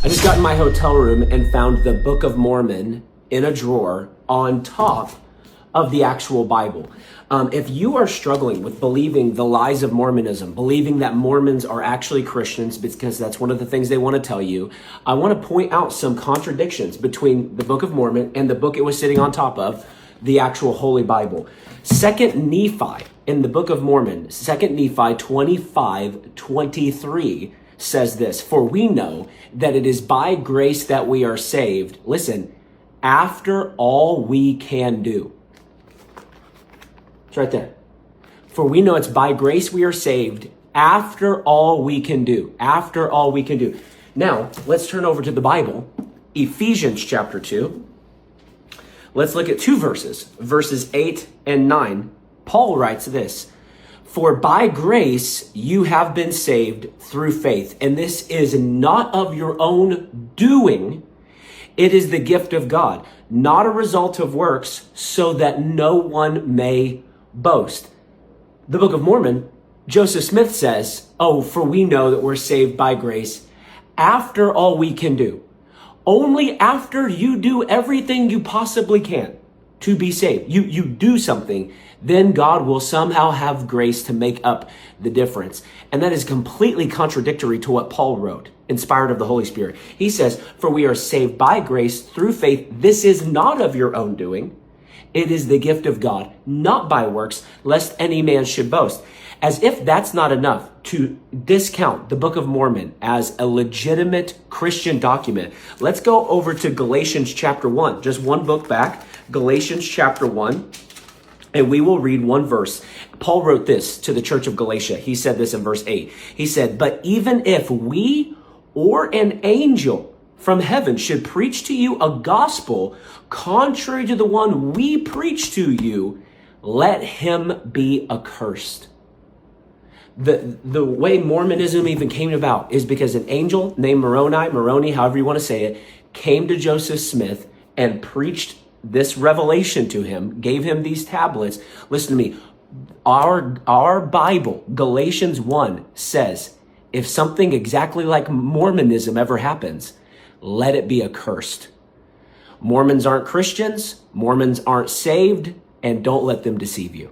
I just got in my hotel room and found the Book of Mormon in a drawer on top of the actual Bible. If you are struggling with believing the lies of Mormonism, believing that Mormons are actually Christians, because that's one of the things they want to tell you, I want to point out some contradictions between the Book of Mormon and the book it was sitting on top of, the actual Holy Bible. 2 Nephi in the Book of Mormon, 2 Nephi 25:23 says this, "For we know that it is by grace that we are saved." Listen, after all we can do. It's right there. For we know it's by grace we are saved after all we can do. After all we can do. Now, let's turn over to the Bible. Ephesians chapter 2. Let's look at two verses. Verses 8 and 9. Paul writes this, "For by grace you have been saved through faith, and this is not of your own doing. It is the gift of God, not a result of works, so that no one may boast." The Book of Mormon, Joseph Smith says, "Oh, for we know that we're saved by grace after all we can do." Only after you do everything you possibly can to be saved. You do something, then God will somehow have grace to make up the difference. And that is completely contradictory to what Paul wrote, inspired of the Holy Spirit. He says, "For we are saved by grace through faith. This is not of your own doing. It is the gift of God, not by works, lest any man should boast." As if that's not enough to discount the Book of Mormon as a legitimate Christian document, let's go over to Galatians chapter 1, just one book back, Galatians chapter 1, and we will read one verse. Paul wrote this to the church of Galatia. He said this in verse 8. He said, "But even if we or an angel from heaven should preach to you a gospel contrary to the one we preach to you, let him be accursed." The way Mormonism even came about is because an angel named Moroni, however you want to say it, came to Joseph Smith and preached this revelation to him, gave him these tablets. Listen to me. Our Bible, Galatians 1, says, if something exactly like Mormonism ever happens, let it be accursed. Mormons aren't Christians. Mormons aren't saved, and don't let them deceive you.